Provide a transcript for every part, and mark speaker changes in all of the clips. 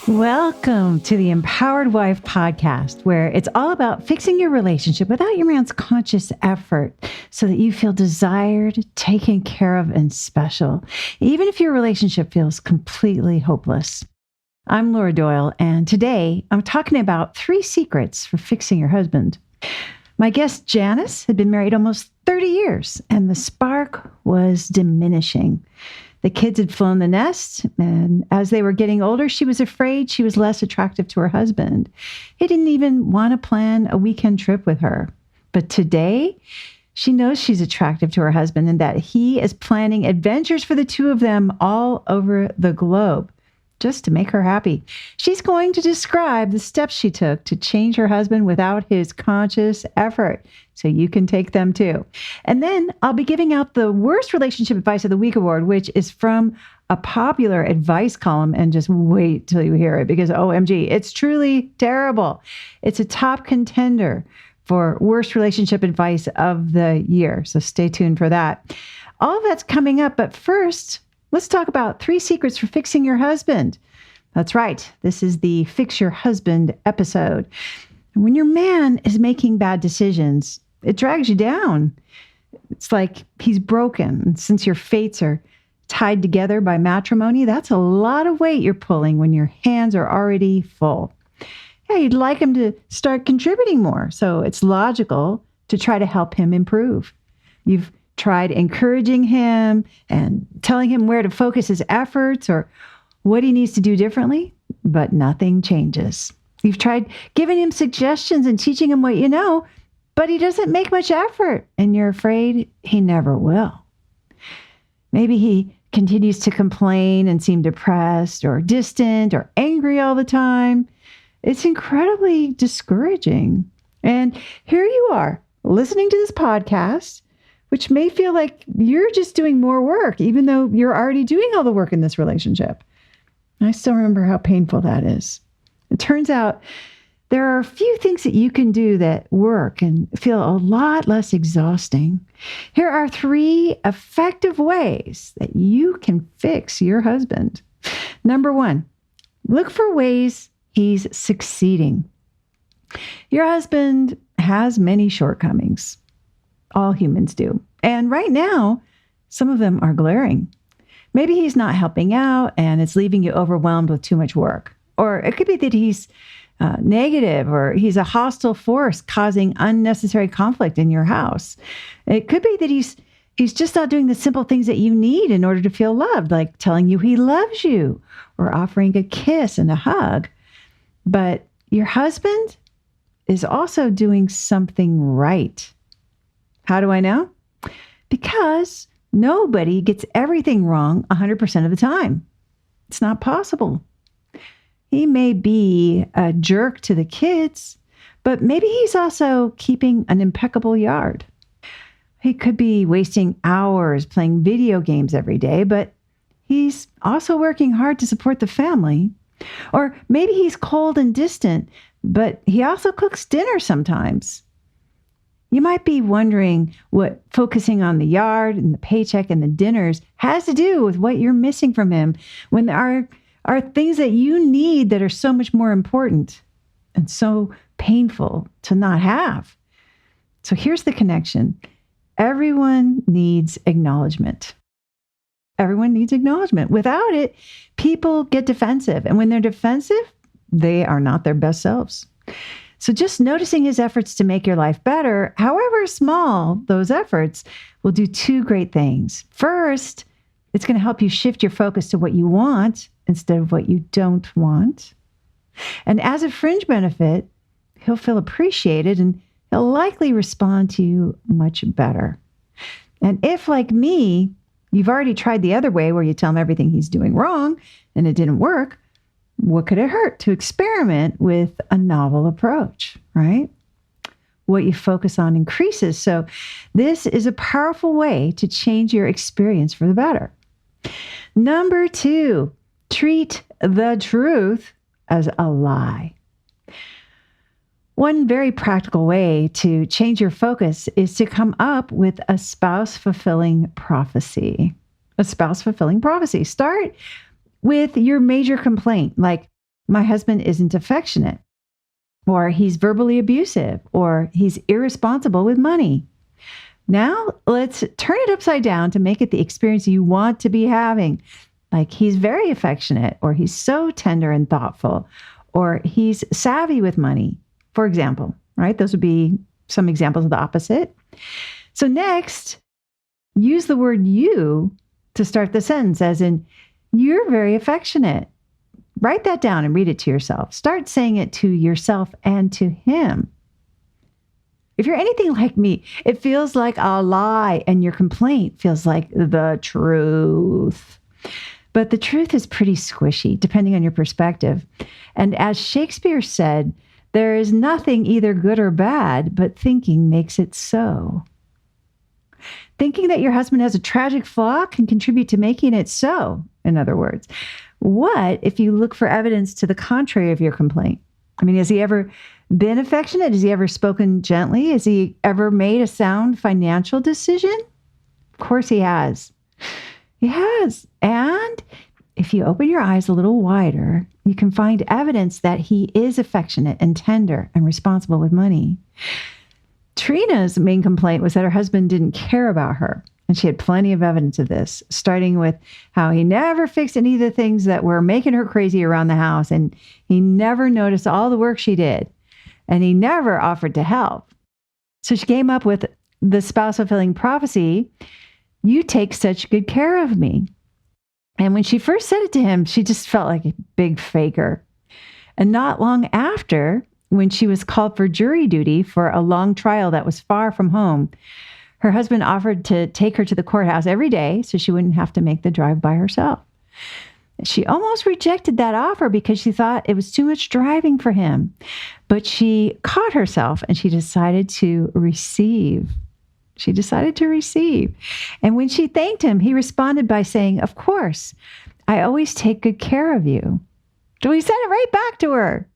Speaker 1: Welcome to the Empowered Wife podcast, where it's all about fixing your relationship without your man's conscious effort so that you feel desired, taken care of, and special, even if your relationship feels completely hopeless. I'm Laura Doyle, and today I'm talking about 3 secrets for fixing your husband. My guest, Janice, had been married almost 30 years, and the spark was diminishing. The kids had flown the nest, and as they were getting older, she was afraid she was less attractive to her husband. He didn't even want to plan a weekend trip with her. But today, she knows she's attractive to her husband and that he is planning adventures for the two of them all over the globe, just to make her happy. She's going to describe the steps she took to change her husband without his conscious effort, so you can take them too. And then I'll be giving out the Worst Relationship Advice of the Week award, which is from a popular advice column, and just wait till you hear it because OMG, it's truly terrible. It's a top contender for Worst Relationship Advice of the Year, so stay tuned for that. All of that's coming up, but first, let's talk about 3 secrets for fixing your husband. That's right. This is the Fix Your Husband episode. When your man is making bad decisions, it drags you down. It's like he's broken. Since your fates are tied together by matrimony, that's a lot of weight you're pulling when your hands are already full. Yeah, you'd like him to start contributing more, so it's logical to try to help him improve. You've tried encouraging him and telling him where to focus his efforts or what he needs to do differently, but nothing changes. You've tried giving him suggestions and teaching him what you know, but he doesn't make much effort, and you're afraid he never will. Maybe he continues to complain and seem depressed or distant or angry all the time. It's incredibly discouraging. And here you are, listening to this podcast, which may feel like you're just doing more work, even though you're already doing all the work in this relationship. I still remember how painful that is. It turns out there are a few things that you can do that work and feel a lot less exhausting. Here are 3 effective ways that you can fix your husband. Number 1, look for ways he's succeeding. Your husband has many shortcomings. All humans do. And right now, some of them are glaring. Maybe he's not helping out and it's leaving you overwhelmed with too much work. Or it could be that he's negative, or he's a hostile force causing unnecessary conflict in your house. It could be that he's just not doing the simple things that you need in order to feel loved, like telling you he loves you or offering a kiss and a hug. But your husband is also doing something right. How do I know? Because nobody gets everything wrong 100% of the time. It's not possible. He may be a jerk to the kids, but maybe he's also keeping an impeccable yard. He could be wasting hours playing video games every day, but he's also working hard to support the family. Or maybe he's cold and distant, but he also cooks dinner sometimes. You might be wondering what focusing on the yard and the paycheck and the dinners has to do with what you're missing from him, when there are things that you need that are so much more important and so painful to not have. So here's the connection. Everyone needs acknowledgement. Everyone needs acknowledgement. Without it, people get defensive. And when they're defensive, they are not their best selves. So just noticing his efforts to make your life better, however small those efforts, will do 2 great things. First, it's going to help you shift your focus to what you want instead of what you don't want. And as a fringe benefit, he'll feel appreciated and he'll likely respond to you much better. And if, like me, you've already tried the other way where you tell him everything he's doing wrong and it didn't work, what could it hurt to experiment with a novel approach, right? What you focus on increases. So this is a powerful way to change your experience for the better. Number 2, treat the truth as a lie. One very practical way to change your focus is to come up with a spouse-fulfilling prophecy. A spouse-fulfilling prophecy. Start with your major complaint, like, my husband isn't affectionate, or he's verbally abusive, or he's irresponsible with money. Now let's turn it upside down to make it the experience you want to be having. Like he's very affectionate, or he's so tender and thoughtful, or he's savvy with money, for example, right? Those would be some examples of the opposite. So next, use the word you to start the sentence, as in, you're very affectionate. Write that down and read it to yourself. Start saying it to yourself and to him. If you're anything like me, it feels like a lie and your complaint feels like the truth. But the truth is pretty squishy, depending on your perspective. And as Shakespeare said, there is nothing either good or bad, but thinking makes it so. Thinking that your husband has a tragic flaw can contribute to making it so, in other words. What if you look for evidence to the contrary of your complaint? I mean, has he ever been affectionate? Has he ever spoken gently? Has he ever made a sound financial decision? Of course he has. He has. And if you open your eyes a little wider, you can find evidence that he is affectionate and tender and responsible with money. Trina's main complaint was that her husband didn't care about her. And she had plenty of evidence of this, starting with how he never fixed any of the things that were making her crazy around the house. And he never noticed all the work she did. And he never offered to help. So she came up with the spouse-fulfilling prophecy, you take such good care of me. And when she first said it to him, she just felt like a big faker. And not long after, when she was called for jury duty for a long trial that was far from home, her husband offered to take her to the courthouse every day so she wouldn't have to make the drive by herself. She almost rejected that offer because she thought it was too much driving for him. But she caught herself and she decided to receive. She decided to receive. And when she thanked him, he responded by saying, "Of course, I always take good care of you." So he said it right back to her.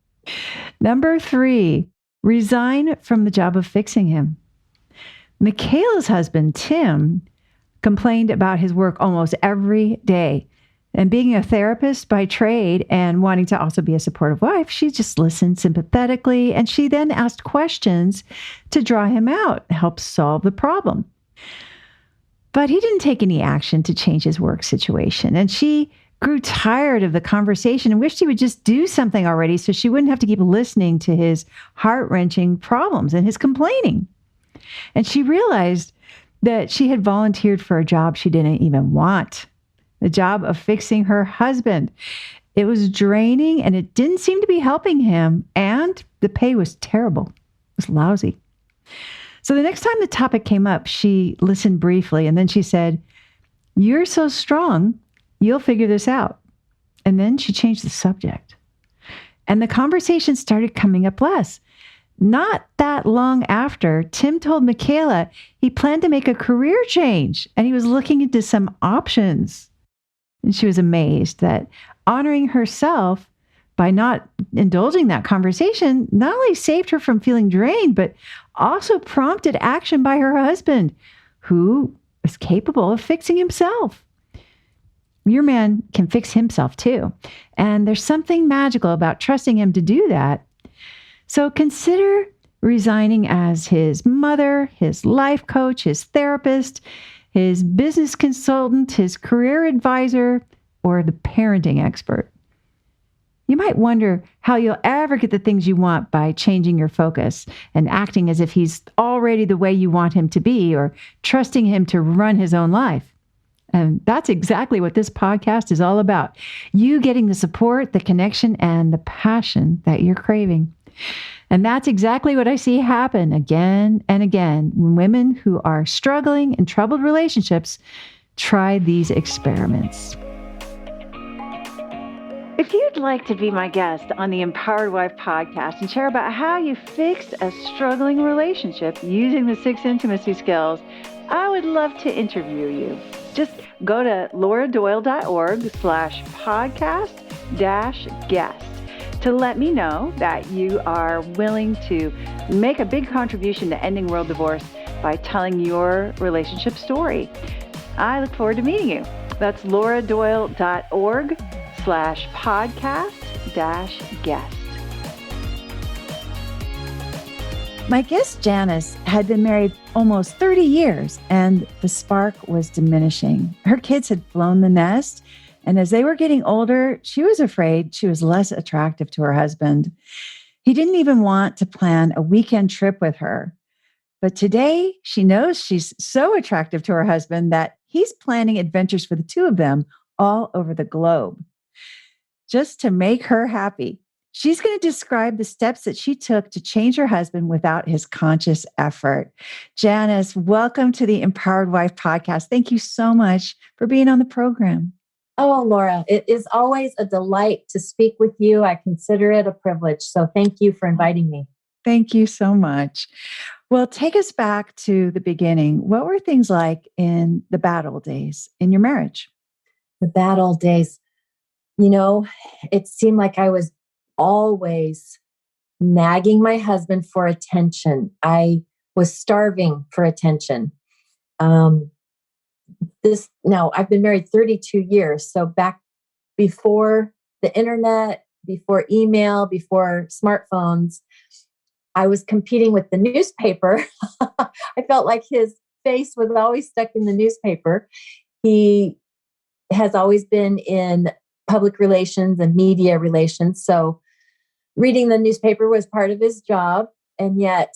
Speaker 1: Number 3, resign from the job of fixing him. Michaela's husband, Tim, complained about his work almost every day. And being a therapist by trade and wanting to also be a supportive wife, she just listened sympathetically, and she then asked questions to draw him out, help solve the problem. But he didn't take any action to change his work situation, and she grew tired of the conversation and wished he would just do something already so she wouldn't have to keep listening to his heart-wrenching problems and his complaining. And she realized that she had volunteered for a job she didn't even want, the job of fixing her husband. It was draining and it didn't seem to be helping him, and the pay was terrible. It was lousy. So the next time the topic came up, she listened briefly and then she said, "You're so strong, you'll figure this out." And then she changed the subject. And the conversation started coming up less. Not that long after, Tim told Michaela he planned to make a career change and he was looking into some options. And she was amazed that honoring herself by not indulging that conversation not only saved her from feeling drained, but also prompted action by her husband, who is capable of fixing himself. Your man can fix himself too. And there's something magical about trusting him to do that. So consider resigning as his mother, his life coach, his therapist, his business consultant, his career advisor, or the parenting expert. You might wonder how you'll ever get the things you want by changing your focus and acting as if he's already the way you want him to be, or trusting him to run his own life. And that's exactly what this podcast is all about. You getting the support, the connection, and the passion that you're craving. And that's exactly what I see happen again and again when women who are struggling in troubled relationships try these experiments. If you'd like to be my guest on the Empowered Wife podcast and share about how you fixed a struggling relationship using the 6 intimacy skills, I would love to interview you. Just go to lauradoyle.org/podcast-guest to let me know that you are willing to make a big contribution to ending world divorce by telling your relationship story. I look forward to meeting you. That's lauradoyle.org/podcast guest. My guest, Janice, had been married almost 30 years, and the spark was diminishing. Her kids had flown the nest, and as they were getting older, she was afraid she was less attractive to her husband. He didn't even want to plan a weekend trip with her. But today, she knows she's so attractive to her husband that he's planning adventures for the two of them all over the globe just to make her happy. She's going to describe the steps that she took to change her husband without his conscious effort. Janice, welcome to the Empowered Wife podcast. Thank you so much for being on the program.
Speaker 2: Oh, Laura, it is always a delight to speak with you. I consider it a privilege. So thank you for inviting me.
Speaker 1: Thank you so much. Well, take us back to the beginning. What were things like in the bad old days in your marriage?
Speaker 2: The bad old days. It seemed like I was always nagging my husband for attention. I was starving for attention. Now I've been married 32 years. So back before the internet, before email, before smartphones, I was competing with the newspaper. I felt like his face was always stuck in the newspaper. He has always been in public relations and media relations. So reading the newspaper was part of his job. And yet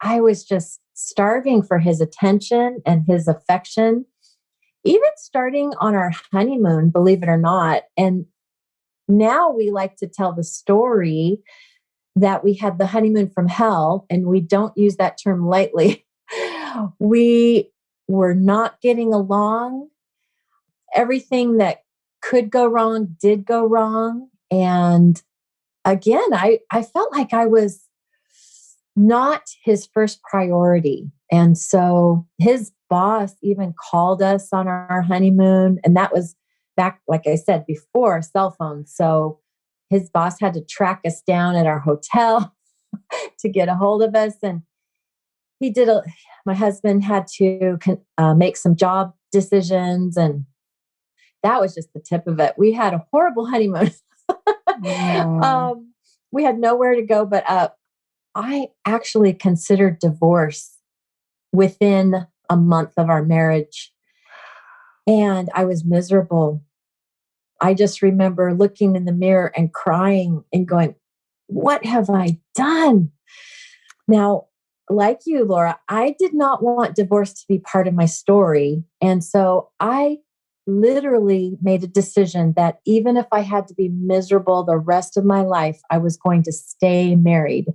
Speaker 2: I was just starving for his attention and his affection, even starting on our honeymoon, believe it or not. And now we like to tell the story that we had the honeymoon from hell, and we don't use that term lightly. We were not getting along. Everything that could go wrong did go wrong. And again, I felt like I was not his first priority. And so his boss even called us on our honeymoon. And that was back, like I said, before cell phones. So his boss had to track us down at our hotel to get a hold of us. And my husband had to make some job decisions. And that was just the tip of it. We had a horrible honeymoon.
Speaker 1: Yeah.
Speaker 2: We had nowhere to go but up. I actually considered divorce within a month of our marriage. And I was miserable. I just remember looking in the mirror and crying and going, what have I done? Now, like you, Laura, I did not want divorce to be part of my story. And so I literally made a decision that even if I had to be miserable the rest of my life, I was going to stay married.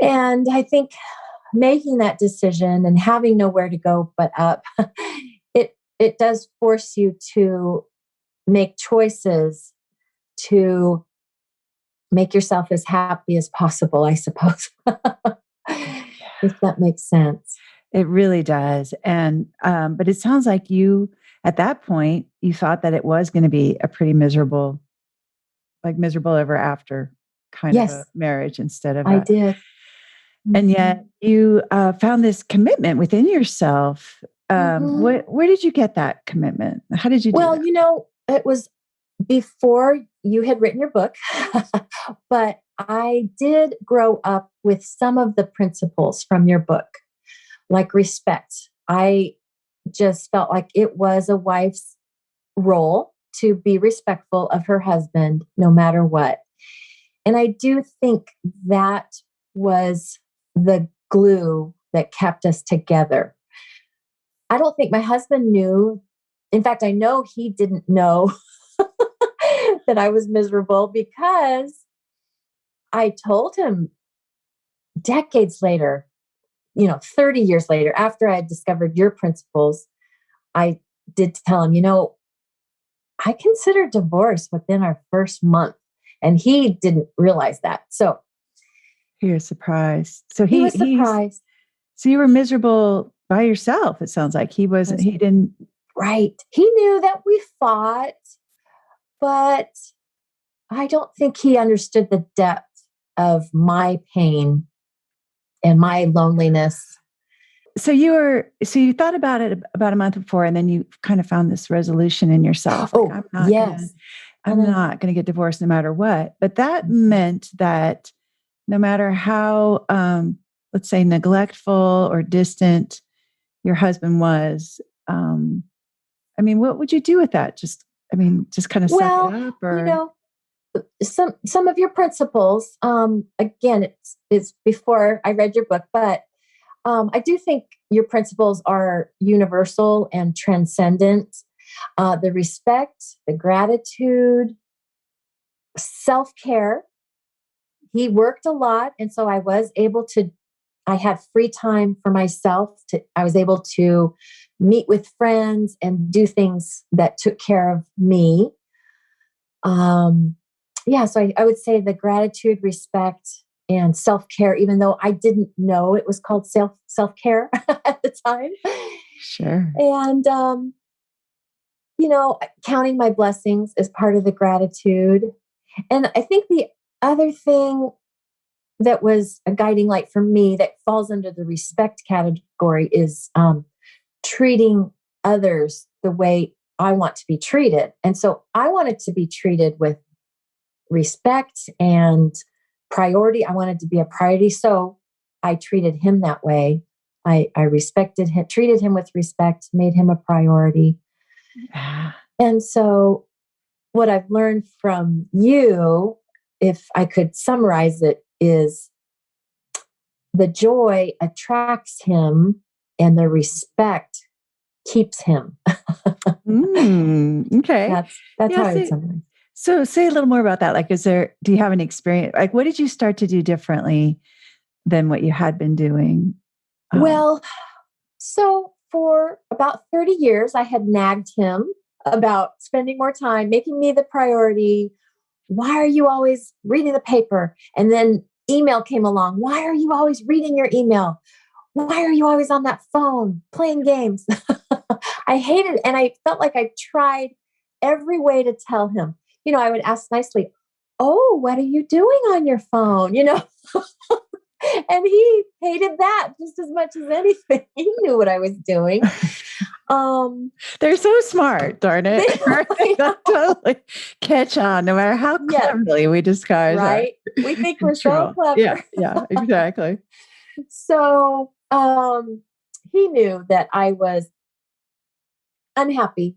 Speaker 2: And I think making that decision and having nowhere to go but up, it does force you to make choices to make yourself as happy as possible, I suppose. If that makes sense.
Speaker 1: It really does. And, but it sounds like you, at that point, you thought that it was going to be a pretty miserable ever after kind of a marriage instead of
Speaker 2: I did.
Speaker 1: And yet you found this commitment within yourself. Where did you get that commitment? How did you do that?
Speaker 2: It was before you had written your book, but I did grow up with some of the principles from your book, like respect. I just felt like it was a wife's role to be respectful of her husband no matter what. And I do think that was the glue that kept us together. I don't think my husband knew. In fact, I know he didn't know that I was miserable because I told him decades later, 30 years later, after I had discovered your principles, I did tell him, I considered divorce within our first month. And he didn't realize that. So
Speaker 1: he was surprised. So
Speaker 2: he was surprised.
Speaker 1: So you were miserable by yourself. It sounds like he didn't.
Speaker 2: Right. He knew that we fought, but I don't think he understood the depth of my pain and my loneliness.
Speaker 1: So you thought about it about a month before, and then you kind of found this resolution in yourself.
Speaker 2: Yes.
Speaker 1: I'm not going to get divorced no matter what. But that meant that no matter how, let's say, neglectful or distant your husband was, I mean, what would you do with that? Just kind of suck it
Speaker 2: Well,
Speaker 1: up,
Speaker 2: you
Speaker 1: or
Speaker 2: know, some of your principles, again, it's before I read your book, but I do think your principles are universal and transcendent. The respect, the gratitude, self-care. He worked a lot, and so I had free time for myself. I was able to meet with friends and do things that took care of me. Um, yeah, so I would say the gratitude, respect, and self care. Even though I didn't know it was called self care at the time,
Speaker 1: sure.
Speaker 2: and counting my blessings is part of the gratitude. And I think the other thing that was a guiding light for me that falls under the respect category is treating others the way I want to be treated. And so I wanted to be treated with respect and priority. I wanted to be a priority. So I treated him that way. I respected him, treated him with respect, made him a priority. And so what I've learned from you, if I could summarize it, is the joy attracts him and the respect keeps him.
Speaker 1: Okay.
Speaker 2: That's how I would summarize.
Speaker 1: So say a little more about that. Like, do you have an experience? Like, what did you start to do differently than what you had been doing?
Speaker 2: Well, so for about 30 years, I had nagged him about spending more time, making me the priority. Why are you always reading the paper? And then email came along. Why are you always reading your email? Why are you always on that phone playing games? I hated it. And I felt like I tried every way to tell him. I would ask nicely, oh, what are you doing on your phone? And he hated that just as much as anything. He knew what I was doing.
Speaker 1: They're so smart, darn it. They totally catch on, no matter how cleverly we disguise.
Speaker 2: Right? We think we're so clever.
Speaker 1: Yeah, exactly.
Speaker 2: So he knew that I was unhappy.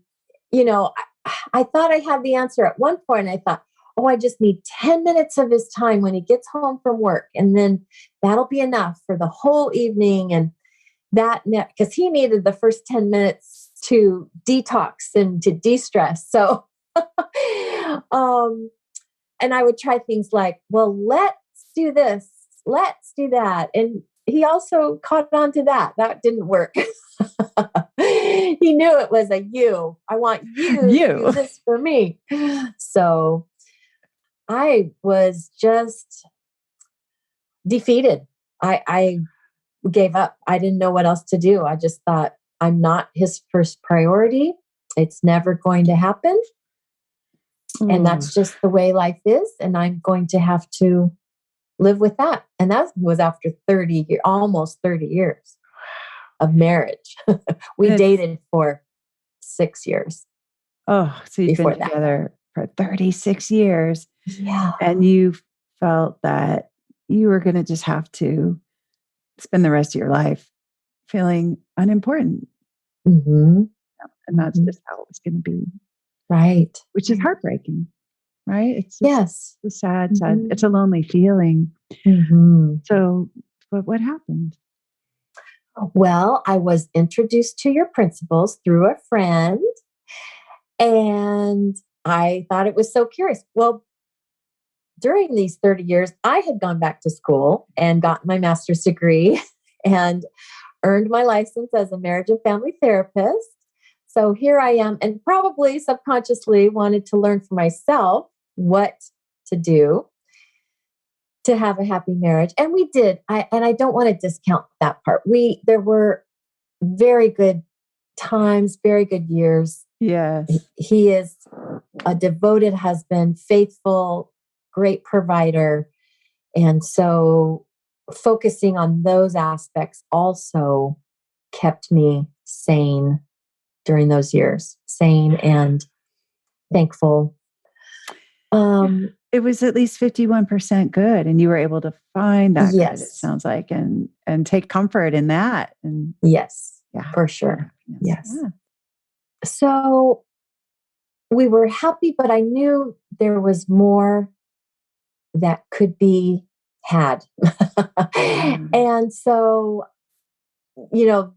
Speaker 2: I thought I had the answer at one point. I thought, oh, I just need 10 minutes of his time when he gets home from work. And then that'll be enough for the whole evening. And because he needed the first 10 minutes to detox and to de-stress. So, and I would try things like, well, let's do this. Let's do that. And he also caught on to that. That didn't work. He knew it was I want you to do this for me. So I was just defeated. I gave up. I didn't know what else to do. I just thought, I'm not his first priority. It's never going to happen. And that's just the way life is. And I'm going to have to live with that. And that was after almost 30 years of marriage. We dated for 6 years.
Speaker 1: Oh, so you've been together for 36 years.
Speaker 2: Yeah.
Speaker 1: And you felt that you were going to just have to spend the rest of your life feeling unimportant.
Speaker 2: Mm-hmm.
Speaker 1: And that's just how it was going to be.
Speaker 2: Right.
Speaker 1: Which is heartbreaking, right? It's
Speaker 2: just
Speaker 1: a sad, it's a lonely feeling.
Speaker 2: Mm-hmm.
Speaker 1: So, but what happened?
Speaker 2: Well, I was introduced to your principles through a friend, and I thought it was so curious. Well, during these 30 years, I had gone back to school and got my master's degree and earned my license as a marriage and family therapist. So here I am, and probably subconsciously wanted to learn for myself what to do to have a happy marriage. And we did. And I don't want to discount that part. There were very good times, very good years.
Speaker 1: Yes.
Speaker 2: He is a devoted husband, faithful, great provider. And so focusing on those aspects also kept me sane during those years, sane and thankful.
Speaker 1: It was at least 51% good, and you were able to find that good, it
Speaker 2: yes,
Speaker 1: sounds like, and take comfort in that. And
Speaker 2: yes,
Speaker 1: yeah,
Speaker 2: for
Speaker 1: find
Speaker 2: sure.
Speaker 1: happiness.
Speaker 2: Yes.
Speaker 1: Yeah.
Speaker 2: So we were happy, but I knew there was more that could be had.
Speaker 1: Mm.
Speaker 2: And so, you know,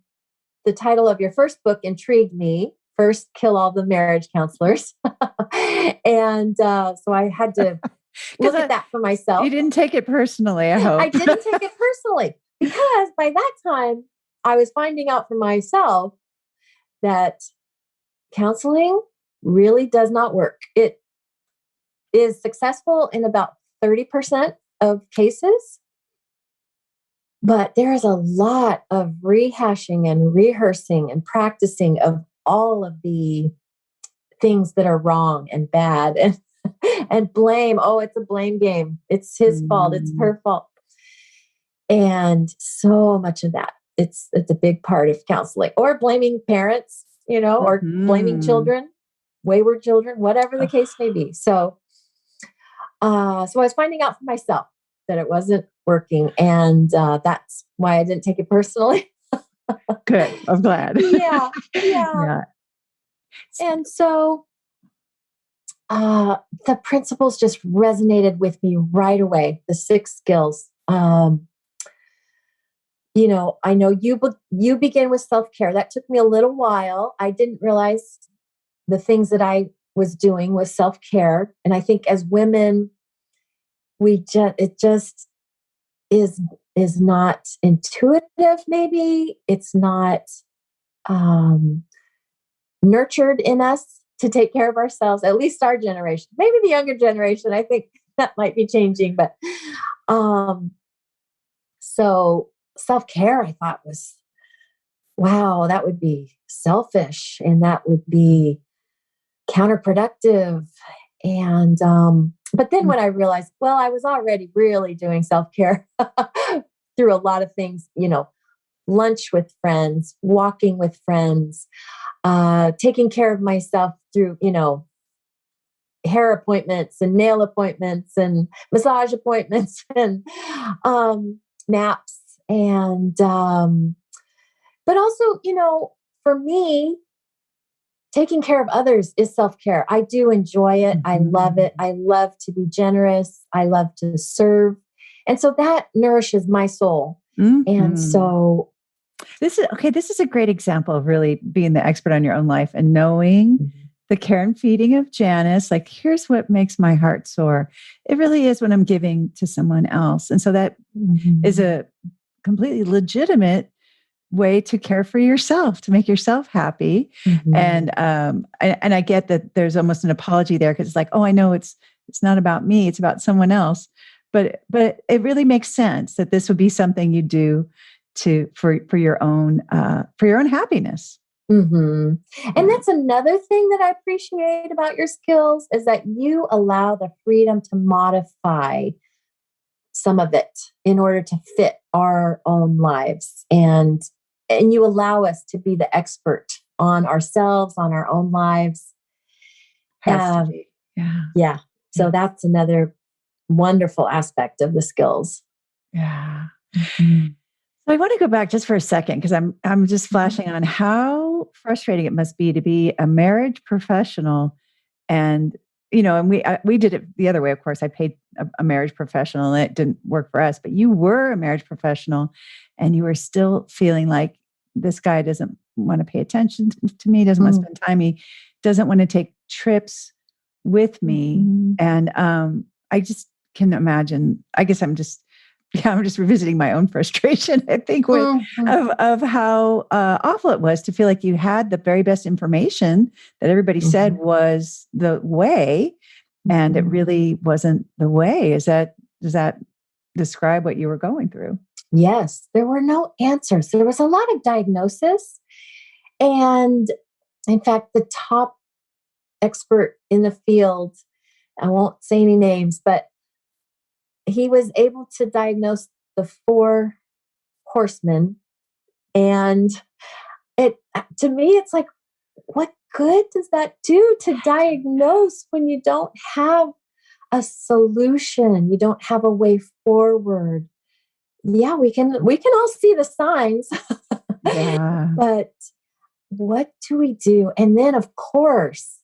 Speaker 2: the title of your first book intrigued me. First, Kill All the Marriage Counselors. And so I had to
Speaker 1: Because
Speaker 2: look at that for myself.
Speaker 1: you didn't take it personally, I
Speaker 2: I
Speaker 1: hope.
Speaker 2: didn't take it personally because by that time I was finding out for myself that counseling really does not work. It is successful in about 30% of cases, but there is a lot of rehashing and rehearsing and practicing of all of the things that are wrong and bad and blame. Oh, it's a blame game. It's his fault. It's
Speaker 1: Mm.
Speaker 2: her fault. And so much of that. It's a big part of counseling or blaming parents, or blaming
Speaker 1: Mhm.
Speaker 2: children, wayward children, whatever the case may be. So I was finding out for myself that it wasn't working, and that's why I didn't take it personally.
Speaker 1: Good. I'm glad.
Speaker 2: Yeah, yeah.
Speaker 1: Yeah.
Speaker 2: And so the principles just resonated with me right away. The 6 skills. I know you begin with self care. That took me a little while. I didn't realize the things that I was doing was self care, and I think as women, it just is not intuitive. Maybe it's not um, nurtured in us to take care of ourselves. At least our generation, maybe the younger generation. I think that might be changing, but um, so self care, I thought was wow, that would be selfish and that would be counterproductive. And but then when I realized, well, I was already really doing self care through a lot of things, lunch with friends, walking with friends, taking care of myself through, hair appointments and nail appointments and massage appointments and naps and but also, for me, taking care of others is self care. I do enjoy it. I love
Speaker 1: Mhm.
Speaker 2: it. I love to be generous. I love to serve. And so that nourishes my soul. And
Speaker 1: Mhm.
Speaker 2: so,
Speaker 1: This is okay. This is a great example of really being the expert on your own life and knowing the care and feeding of Janice. Like, here's what makes my heart soar. It really is when I'm giving to someone else. And so that is
Speaker 2: mhm,
Speaker 1: a completely legitimate way to care for yourself, to make yourself happy. And
Speaker 2: mhm,
Speaker 1: and I get that there's almost an apology there because it's like, oh, I know it's not about me, it's about someone else. But it really makes sense that this would be something you do for your own happiness.
Speaker 2: mhm. And
Speaker 1: Yeah.
Speaker 2: that's another thing that I appreciate about your skills is that you allow the freedom to modify some of it in order to fit our own lives, and you allow us to be the expert on ourselves, on our own lives.
Speaker 1: Has to
Speaker 2: um,
Speaker 1: be. Yeah.
Speaker 2: yeah,
Speaker 1: Yeah.
Speaker 2: so that's another wonderful aspect of the skills.
Speaker 1: Yeah.
Speaker 2: Mhm.
Speaker 1: So I want to go back just for a second because I'm just
Speaker 2: Mhm.
Speaker 1: flashing on how frustrating it must be to be a marriage professional. And and we did it the other way. Of course, I paid a marriage professional, and it didn't work for us. But you were a marriage professional, and you were still feeling like this guy doesn't want to pay attention to me, doesn't want to
Speaker 2: Mm.
Speaker 1: spend time. He doesn't want to take trips with me,
Speaker 2: Mhm.
Speaker 1: and I just can imagine. I guess I'm just revisiting my own frustration. I think with
Speaker 2: Mhm.
Speaker 1: of how awful it was to feel like you had the very best information that everybody said
Speaker 2: Mhm.
Speaker 1: was the way, and it
Speaker 2: Mhm.
Speaker 1: really wasn't the way. Does that describe what you were going through?
Speaker 2: Yes, there were no answers. There was a lot of diagnosis. And in fact, the top expert in the field, I won't say any names, but he was able to diagnose the 4 horsemen. And it, to me, it's like, what good does that do to diagnose when you don't have a solution. You don't have a way forward. Yeah, we can all see the signs.
Speaker 1: Yeah.
Speaker 2: But what do we do? And then of course,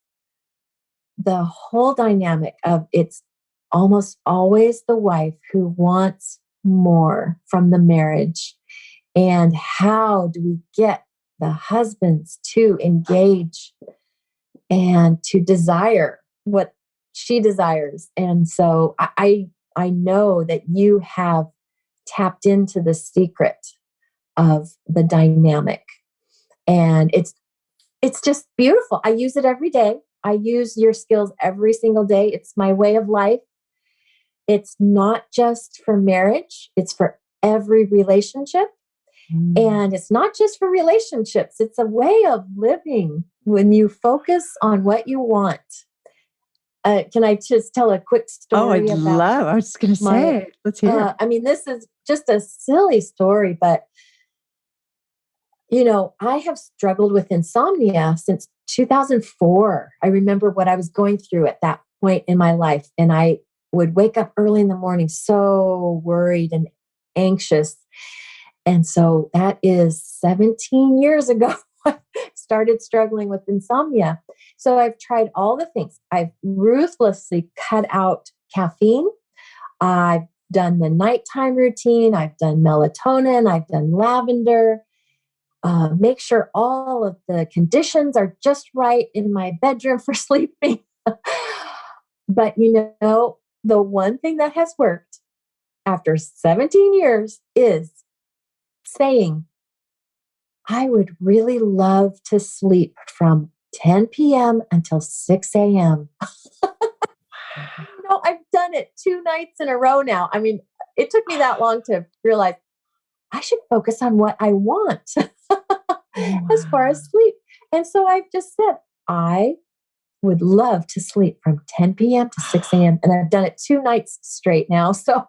Speaker 2: the whole dynamic of it's almost always the wife who wants more from the marriage. And how do we get the husbands to engage and to desire what she desires? And so I know that you have tapped into the secret of the dynamic. And it's just beautiful. I use it every day. I use your skills every single day. It's my way of life. It's not just for marriage, it's for every relationship. And it's not just for relationships, it's a way of living when you focus on what you want. Can I just tell a quick
Speaker 1: Oh,
Speaker 2: story about
Speaker 1: I was just going to
Speaker 2: my,
Speaker 1: say, let's hear it.
Speaker 2: I mean, this is just a silly story, but I have struggled with insomnia since 2004. I remember what I was going through at that point in my life. And I would wake up early in the morning, so worried and anxious. And so that is 17 years ago. I started struggling with insomnia. So I've tried all the things. I've ruthlessly cut out caffeine. I've done the nighttime routine. I've done melatonin. I've done lavender. Make sure all of the conditions are just right in my bedroom for sleeping. But the one thing that has worked after 17 years is saying, I would really love to sleep from 10 p.m. until 6 a.m. I've done it 2 nights in a row now. I mean, it took me that long to realize I should focus on what I want as far as sleep. And so I've just said, I would love to sleep from 10 p.m. to 6 a.m. And I've done it 2 nights straight now. So,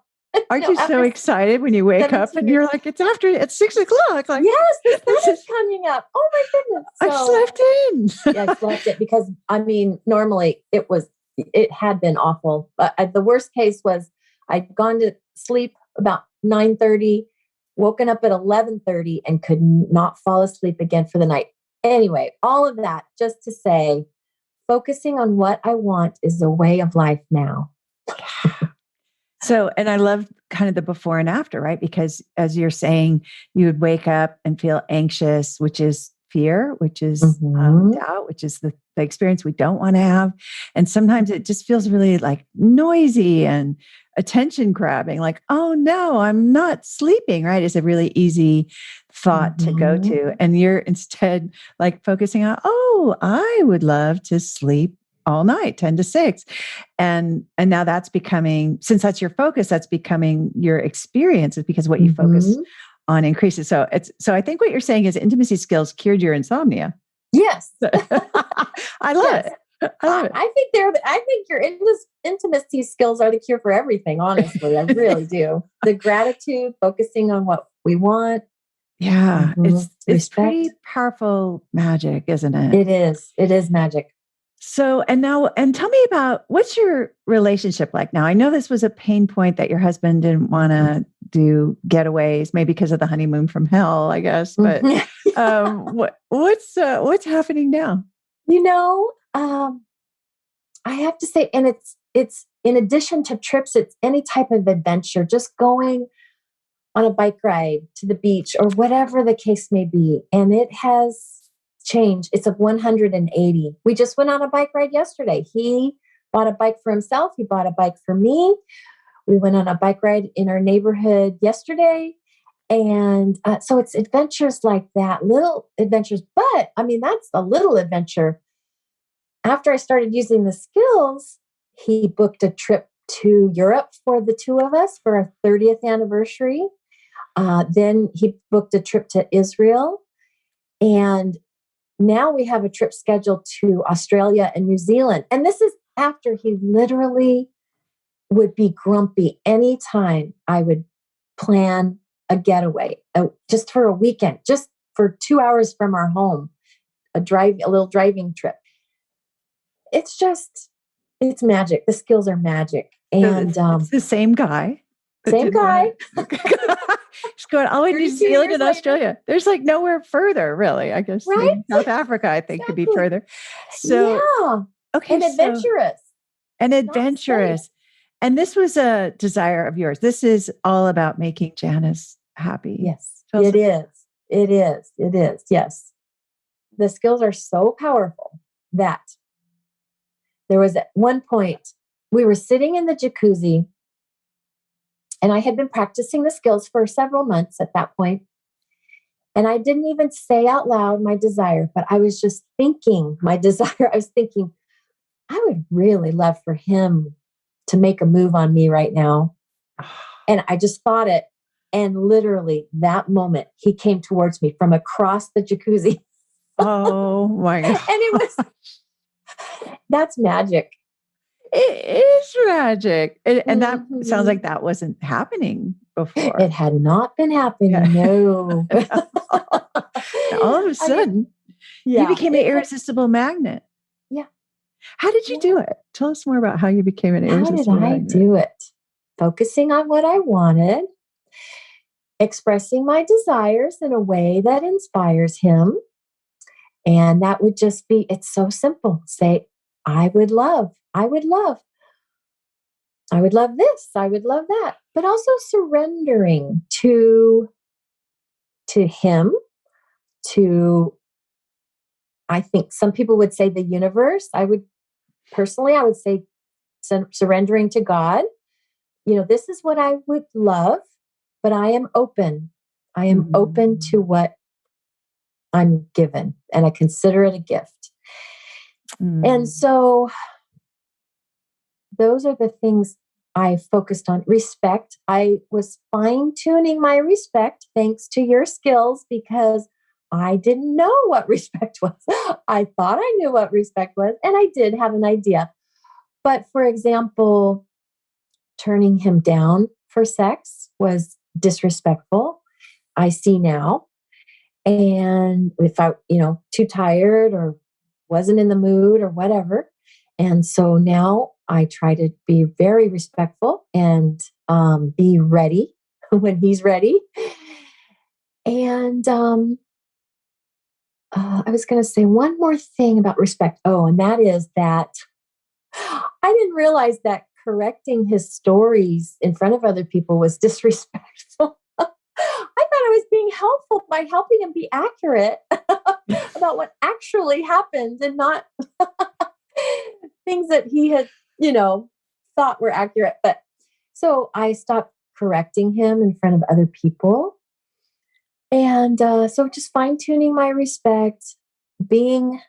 Speaker 1: Aren't you so excited when you wake up and you're like, it's 6 o'clock? Like,
Speaker 2: yes, the sun is coming up. Oh my goodness.
Speaker 1: I slept in.
Speaker 2: Yeah, I slept it because, I mean, normally it had been awful. But the worst case was I'd gone to sleep about 9:30, woken up at 11:30 and could not fall asleep again for the night. Anyway, all of that just to say, focusing on what I want is a way of life now.
Speaker 1: So, and I love kind of the before and after, right? Because as you're saying, you would wake up and feel anxious, which is fear, which is doubt, which is the experience we don't want to have. And sometimes it just feels really like noisy and attention grabbing, like, oh no, I'm not sleeping, right? It's a really easy thought to go to. And you're instead like focusing on, oh, I would love to sleep all night, 10 to 6. And now that's becoming, since that's your focus, that's becoming your experience, is because what you focus on increases. So I think what you're saying is intimacy skills cured your insomnia.
Speaker 2: Yes.
Speaker 1: I love it.
Speaker 2: I think your intimacy skills are the cure for everything. Honestly, I really do. The gratitude, focusing on what we want.
Speaker 1: Yeah. It's pretty powerful magic, isn't it?
Speaker 2: It is magic.
Speaker 1: So, and tell me about, what's your relationship like now? I know this was a pain point that your husband didn't want to do getaways, maybe because of the honeymoon from hell, I guess. But what's happening now?
Speaker 2: I have to say, and it's in addition to trips, it's any type of adventure, just going on a bike ride to the beach or whatever the case may be. And it has changed. It's a 180. We just went on a bike ride yesterday. He bought a bike for himself. He bought a bike for me. We went on a bike ride in our neighborhood yesterday. And so it's adventures like that, little adventures. But I mean, that's a little adventure. After I started using the skills, he booked a trip to Europe for the two of us for our 30th anniversary. Then he booked a trip to Israel. And now we have a trip scheduled to Australia and New Zealand. And this is after he literally would be grumpy anytime I would plan a getaway, just for a weekend, just for 2 hours from our home, a little driving trip. It's it's magic. The skills are magic.
Speaker 1: So
Speaker 2: And
Speaker 1: it's the same guy that
Speaker 2: same
Speaker 1: didn't
Speaker 2: guy.
Speaker 1: want to. He's going all the way to New
Speaker 2: 32
Speaker 1: Zealand
Speaker 2: years
Speaker 1: and
Speaker 2: later.
Speaker 1: Australia. There's like nowhere further, really. I guess
Speaker 2: Right?
Speaker 1: maybe South Africa, I think, could be
Speaker 2: Exactly.
Speaker 1: further. So,
Speaker 2: Yeah.
Speaker 1: okay.
Speaker 2: And adventurous.
Speaker 1: And
Speaker 2: Not
Speaker 1: adventurous.
Speaker 2: safe.
Speaker 1: And this was a desire of yours. This is all about making Janice happy.
Speaker 2: Yes, it is. It is. It is. Yes. The skills are so powerful that there was at one point we were sitting in the jacuzzi, and I had been practicing the skills for several months at that point. And I didn't even say out loud my desire, but I was just thinking my desire. I was thinking, I would really love for him to make a move on me right now. And I just thought it. And literally that moment, he came towards me from across the jacuzzi.
Speaker 1: Oh my God.
Speaker 2: And it was, that's magic.
Speaker 1: It is magic. And that sounds like
Speaker 2: Mhm.
Speaker 1: that wasn't happening before.
Speaker 2: It had not been happening.
Speaker 1: Yeah.
Speaker 2: No.
Speaker 1: All of a sudden, you became an irresistible magnet.
Speaker 2: Yeah.
Speaker 1: How did you do it? Tell us more about how you became an irresistible magnet.
Speaker 2: How did I do it? Focusing on what I wanted, expressing my desires in a way that inspires him. And that would just be, it's so simple. Say, I would love this. I would love that. But also surrendering to him, to, I think some people would say the universe. I would say surrendering to God. This is what I would love, but I am open. I am open to what I'm given, and I consider it a gift. And so those are the things I focused on. Respect. I was fine-tuning my respect thanks to your skills, because I didn't know what respect was. I thought I knew what respect was, and I did have an idea. But for example, turning him down for sex was disrespectful. I see now. And if I, too tired or wasn't in the mood or whatever. And so now I try to be very respectful and be ready when he's ready. And I was going to say one more thing about respect. Oh, and that is that I didn't realize that correcting his stories in front of other people was disrespectful. I thought I was being helpful by helping him be accurate about what actually happened, and not things that he had, thought were accurate. But so I stopped correcting him in front of other people. And so just fine tuning my respect, being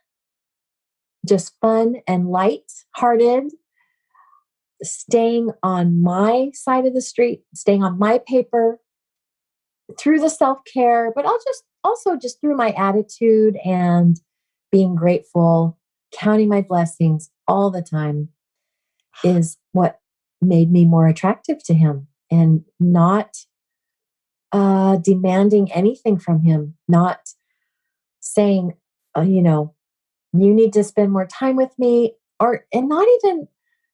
Speaker 2: just fun and light hearted, staying on my side of the street, staying on my paper, through the self-care, but I'll also just through my attitude and being grateful, counting my blessings all the time is what made me more attractive to him, and not demanding anything from him, not saying, you need to spend more time with me, and not even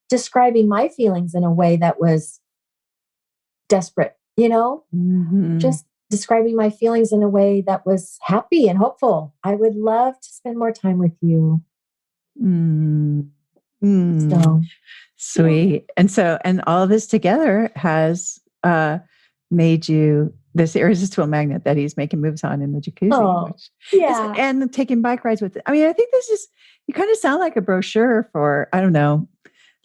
Speaker 2: describing my feelings in a way that was desperate, just describing my feelings in a way that was happy and hopeful. I would love to spend more time with you. So
Speaker 1: sweet. Yeah. And all of this together has made you this irresistible magnet that he's making moves on in the jacuzzi. And taking bike rides with it. I mean, I think you kind of sound like a brochure for, I don't know,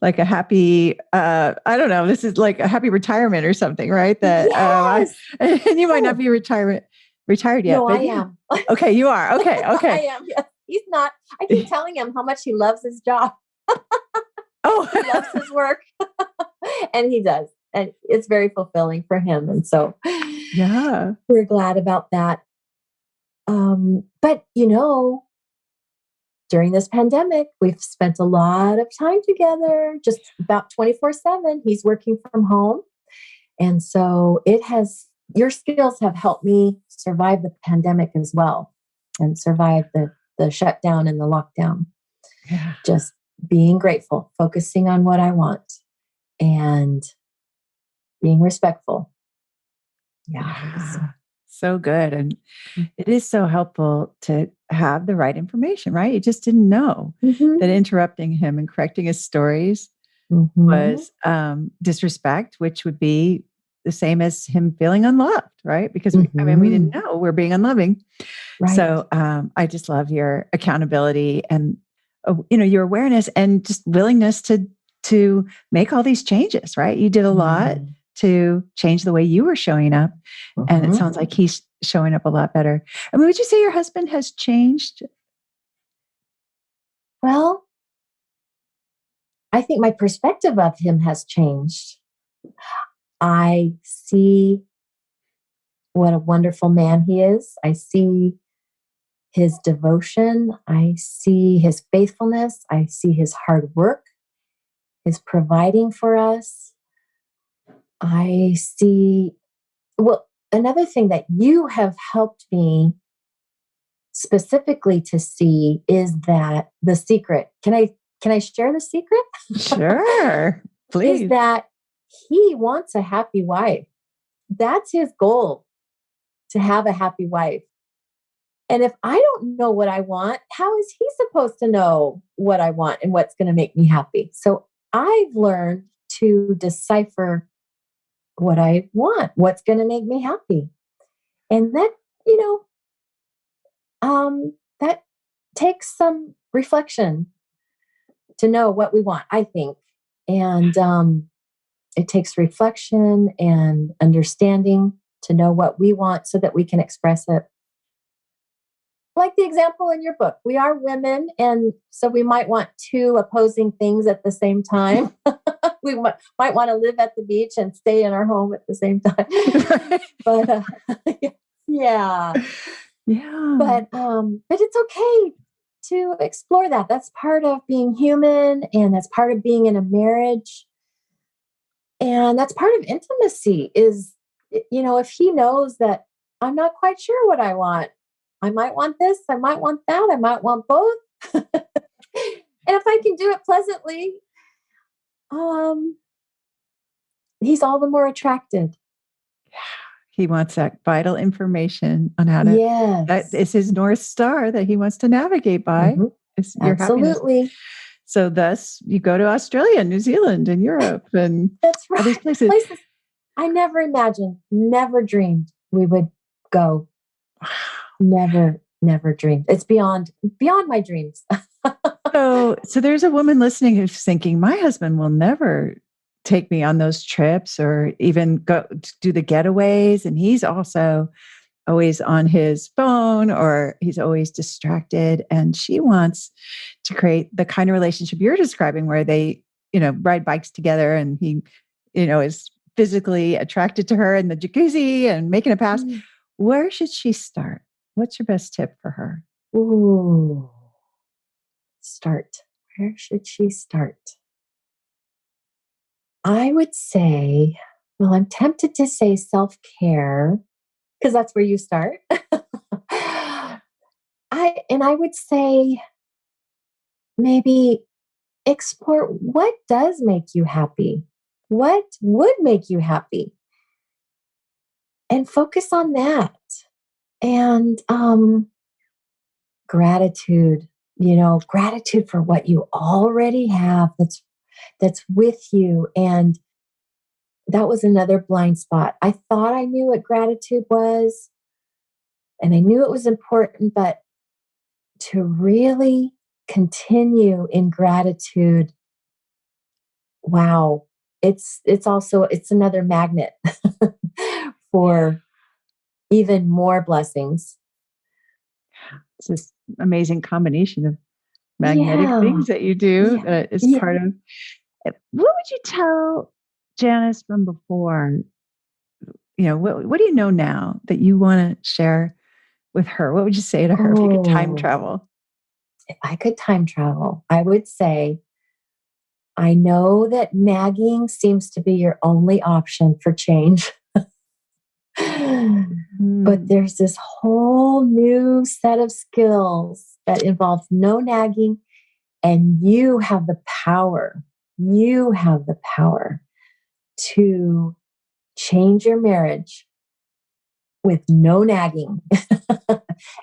Speaker 1: like a happy, this is like a happy retirement or something, right? That, and you might not be retired yet.
Speaker 2: No, I am.
Speaker 1: Okay, you are. Okay.
Speaker 2: I am. Yes. He's not. I keep telling him how much he loves his job. He loves his work. And he does. And it's very fulfilling for him. And so we're glad about that. But, during this pandemic, we've spent a lot of time together, just about 24/7. He's working from home. And so your skills have helped me survive the pandemic as well, and survive the shutdown and the lockdown.
Speaker 1: Yeah.
Speaker 2: Just being grateful, focusing on what I want, and being respectful.
Speaker 1: Yeah. So good. And it is so helpful to have the right information, right? You just didn't know
Speaker 2: Mm-hmm.
Speaker 1: that interrupting him and correcting his stories
Speaker 2: Mm-hmm.
Speaker 1: was disrespect, which would be the same as him feeling unloved, right? Because we
Speaker 2: Mm-hmm.
Speaker 1: didn't know we're being unloving.
Speaker 2: Right.
Speaker 1: So I just love your accountability and your awareness and just willingness to make all these changes, right? You did a lot to change the way you were showing up. And it
Speaker 2: Mm-hmm.
Speaker 1: sounds like he's showing up a lot better. I mean, would you say your husband has changed?
Speaker 2: Well, I think my perspective of him has changed. I see what a wonderful man he is. I see his devotion. I see his faithfulness. I see his hard work, his providing for us. I see, well, another thing that you have helped me specifically to see is that the secret. Can I share the secret?
Speaker 1: Sure.
Speaker 2: Is
Speaker 1: Please.
Speaker 2: that he wants a happy wife. That's his goal, to have a happy wife. And if I don't know what I want, how is he supposed to know what I want and what's going to make me happy? So I've learned to decipher what I want, what's going to make me happy. And that, you that takes some reflection to know what we want, I think. And it takes reflection and understanding to know what we want so that we can express it. Like the example in your book, we are women, and so we might want two opposing things at the same time. We might want to live at the beach and stay in our home at the same time. But yeah,
Speaker 1: Yeah.
Speaker 2: but it's okay to explore that. That's part of being human, and that's part of being in a marriage, and that's part of intimacy. Is if he knows that I'm not quite sure what I want, I might want this, I might want that, I might want both. And if I can do it pleasantly, um, he's all the more attracted.
Speaker 1: He wants that vital information on how to, that
Speaker 2: Yes.
Speaker 1: is his North Star that he wants to navigate by,
Speaker 2: Hmm.
Speaker 1: is your happiness.
Speaker 2: Absolutely.
Speaker 1: So thus you go to Australia, New Zealand, and Europe and
Speaker 2: That's
Speaker 1: all these
Speaker 2: right.
Speaker 1: places.
Speaker 2: Places I never imagined, never dreamed we would go. Never dreamed. It's beyond my dreams.
Speaker 1: So there's a woman listening who's thinking, my husband will never take me on those trips or even go do the getaways. And he's also always on his phone or he's always distracted. And she wants to create the kind of relationship you're describing where they, ride bikes together and he, is physically attracted to her in the jacuzzi and making a pass.
Speaker 2: Mm.
Speaker 1: Where should she start? What's your best tip for her?
Speaker 2: Ooh. Start. Where should she start? I would say, well, I'm tempted to say self-care because that's where you start. I would say maybe explore what does make you happy. What would make you happy? And focus on that. And gratitude, gratitude for what you already have that's with you. And that was another blind spot. I thought I knew what gratitude was and I knew it was important, but to really continue in gratitude, wow, it's another magnet for even more blessings.
Speaker 1: It's this amazing combination of magnetic
Speaker 2: Yeah.
Speaker 1: things that you do
Speaker 2: Yeah.
Speaker 1: that is
Speaker 2: Yeah.
Speaker 1: part of. What would you tell Janice from before? What do you know now that you want to share with her? What would you say to her if you could time
Speaker 2: Oh,
Speaker 1: travel?
Speaker 2: if I could time travel, I would say, I know that nagging seems to be your only option for change. But
Speaker 1: Mm.
Speaker 2: there's this whole new set of skills that involve no nagging And you have the power. You have the power to change your marriage with no nagging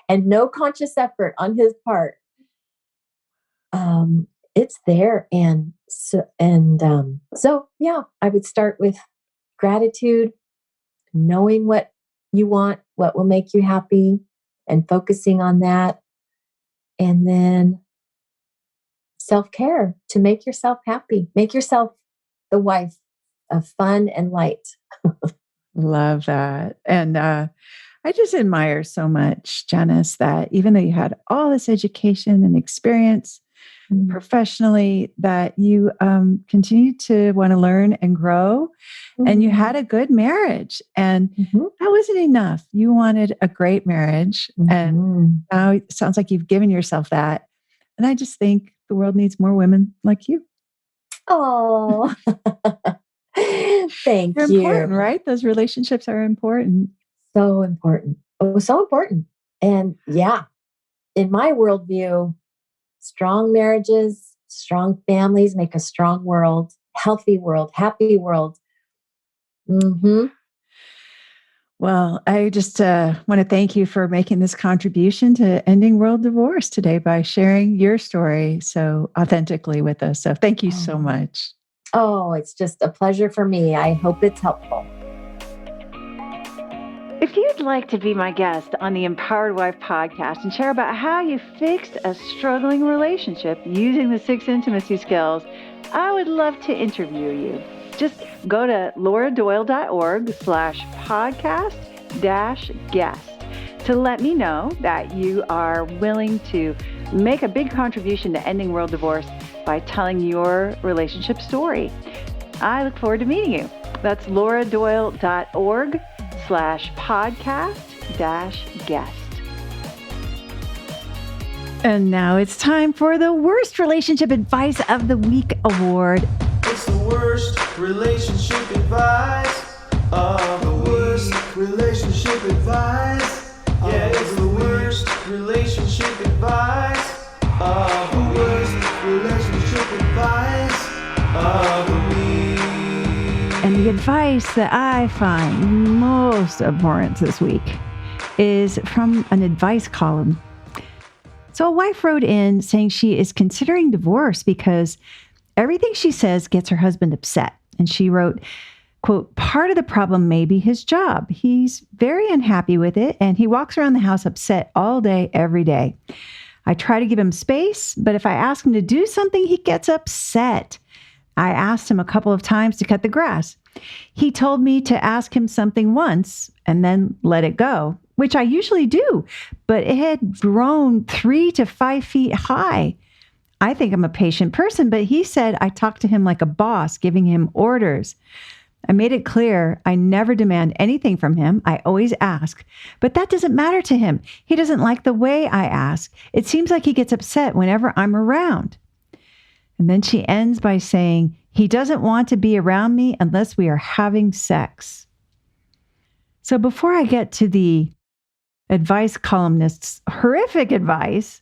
Speaker 2: and no conscious effort on his part. It's there. So yeah, I would start with gratitude, knowing what you want, what will make you happy, and focusing on that. And then self-care to make yourself happy. Make yourself the wife of fun and light.
Speaker 1: Love that. And I just admire so much, Janice, that even though you had all this education and experience professionally, that you continue to want to learn and grow. And you had a good marriage. And that wasn't enough. You wanted a great marriage. And now it sounds like you've given yourself that. And I just think the world needs more women like you.
Speaker 2: Oh, thank
Speaker 1: They're
Speaker 2: you.
Speaker 1: important, right? Those relationships are important.
Speaker 2: So important. Oh, so important. And yeah, in my worldview, strong marriages, strong families make a strong world, healthy world, happy world.
Speaker 1: Well, I just want to thank you for making this contribution to ending world divorce today by sharing your story so authentically with us. So thank you so much.
Speaker 2: Oh, it's just a pleasure for me. I hope it's helpful.
Speaker 1: If you'd like to be my guest on the Empowered Wife podcast and share about how you fixed a struggling relationship using the 6 intimacy skills, I would love to interview you. Just go to lauradoyle.org/podcast-guest to let me know that you are willing to make a big contribution to ending world divorce by telling your relationship story. I look forward to meeting you. That's lauradoyle.org/podcast-guest. And now it's time for the Worst Relationship Advice of the Week award.
Speaker 3: It's the worst relationship advice of the worst relationship advice. Yeah, it's the worst relationship advice of the worst relationship advice of the week.
Speaker 1: And the advice that I find most important this week is from an advice column. So a wife wrote in saying she is considering divorce because everything she says gets her husband upset. And she wrote, quote, "Part of the problem may be his job. He's very unhappy with it, and he walks around the house upset all day, every day. I try to give him space, but if I ask him to do something, he gets upset. I asked him a couple of times to cut the grass. He told me to ask him something once and then let it go, which I usually do, but it had grown 3 to 5 feet high. I think I'm a patient person, but he said I talk to him like a boss, giving him orders. I made it clear I never demand anything from him. I always ask, but that doesn't matter to him. He doesn't like the way I ask. It seems like he gets upset whenever I'm around." And then she ends by saying, "He doesn't want to be around me unless we are having sex." So before I get to the advice columnist's horrific advice,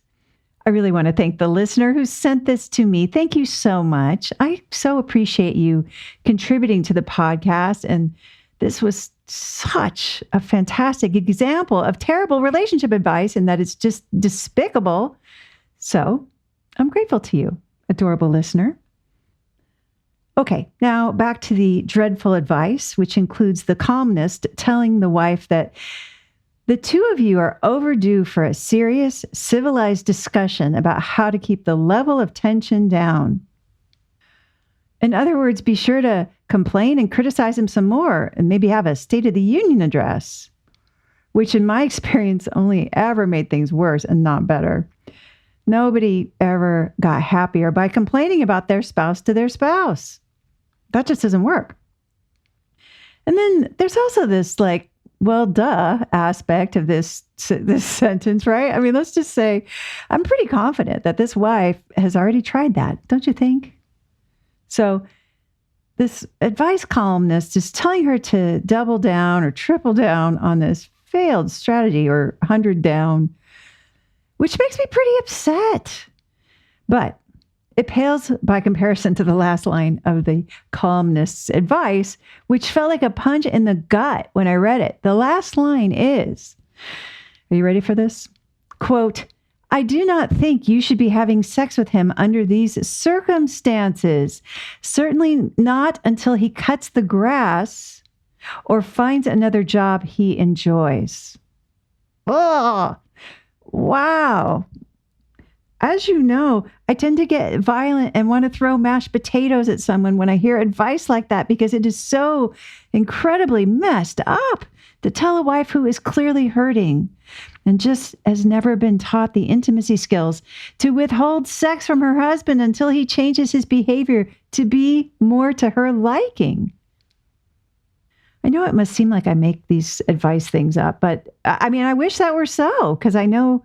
Speaker 1: I really want to thank the listener who sent this to me. Thank you so much. I so appreciate you contributing to the podcast. And this was such a fantastic example of terrible relationship advice and that it's just despicable. So I'm grateful to you, adorable listener. Okay, now back to the dreadful advice, which includes the columnist telling the wife that the two of you are overdue for a serious, civilized discussion about how to keep the level of tension down. In other words, be sure to complain and criticize him some more and maybe have a State of the Union address, which in my experience only ever made things worse and not better. Nobody ever got happier by complaining about their spouse to their spouse. That just doesn't work. And then there's also this well, duh aspect of this sentence, right? I mean, let's just say I'm pretty confident that this wife has already tried that, don't you think? So this advice columnist is telling her to double down or triple down on this failed strategy or 100 down, which makes me pretty upset. But It pales by comparison to the last line of the columnist's advice, which felt like a punch in the gut when I read it. The last line is, are you ready for this? Quote, I do not think you should be having sex with him under these circumstances. Certainly not until he cuts the grass or finds another job he enjoys. Oh, wow. As you know, I tend to get violent and want to throw mashed potatoes at someone when I hear advice like that because it is so incredibly messed up to tell a wife who is clearly hurting and just has never been taught the intimacy skills to withhold sex from her husband until he changes his behavior to be more to her liking. I know it must seem like I make these advice things up, but I mean, I wish that were so, because I know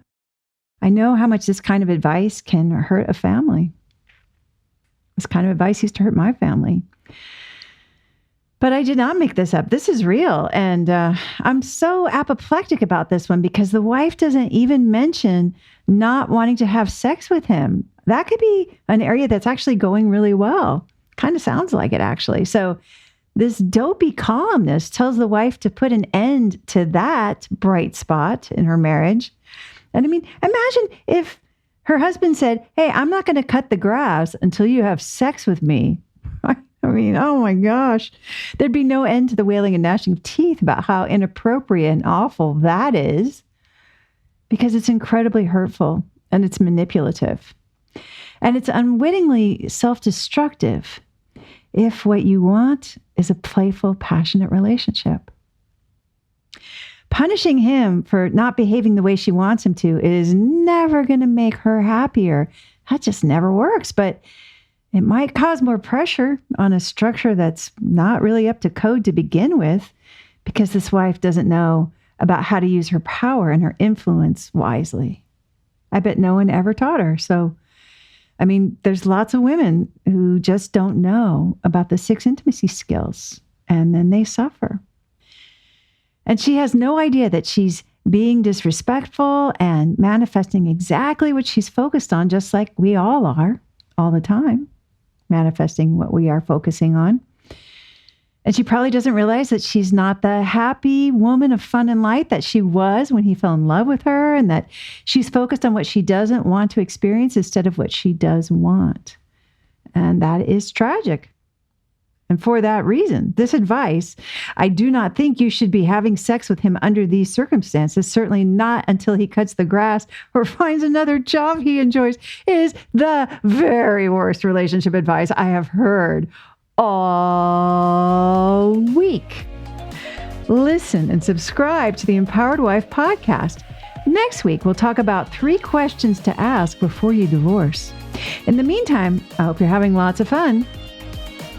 Speaker 1: how much this kind of advice can hurt a family. This kind of advice used to hurt my family. But I did not make this up. This is real. And I'm so apoplectic about this one because the wife doesn't even mention not wanting to have sex with him. That could be an area that's actually going really well. Kind of sounds like it, actually. So this dopey columnist tells the wife to put an end to that bright spot in her marriage. And I mean, imagine if her husband said, hey, I'm not going to cut the grass until you have sex with me. I mean, oh my gosh, there'd be no end to the wailing and gnashing of teeth about how inappropriate and awful that is, because it's incredibly hurtful and it's manipulative. And it's unwittingly self-destructive if what you want is a playful, passionate relationship. Punishing him for not behaving the way she wants him to is never going to make her happier. That just never works. But it might cause more pressure on a structure that's not really up to code to begin with, because this wife doesn't know about how to use her power and her influence wisely. I bet no one ever taught her. So, I mean, there's lots of women who just don't know about the 6 intimacy skills, and then they suffer. And she has no idea that she's being disrespectful and manifesting exactly what she's focused on, just like we all are all the time, manifesting what we are focusing on. And she probably doesn't realize that she's not the happy woman of fun and light that she was when he fell in love with her, and that she's focused on what she doesn't want to experience instead of what she does want. And that is tragic. And for that reason, this advice, I do not think you should be having sex with him under these circumstances, certainly not until he cuts the grass or finds another job he enjoys, is the very worst relationship advice I have heard all week. Listen and subscribe to the Empowered Wife podcast. Next week, we'll talk about 3 questions to ask before you divorce. In the meantime, I hope you're having lots of fun.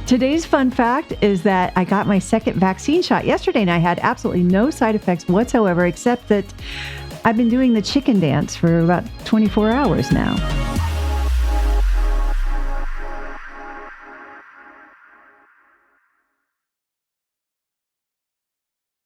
Speaker 1: Today's fun fact is that I got my second vaccine shot yesterday and I had absolutely no side effects whatsoever, except that I've been doing the chicken dance for about 24 hours now.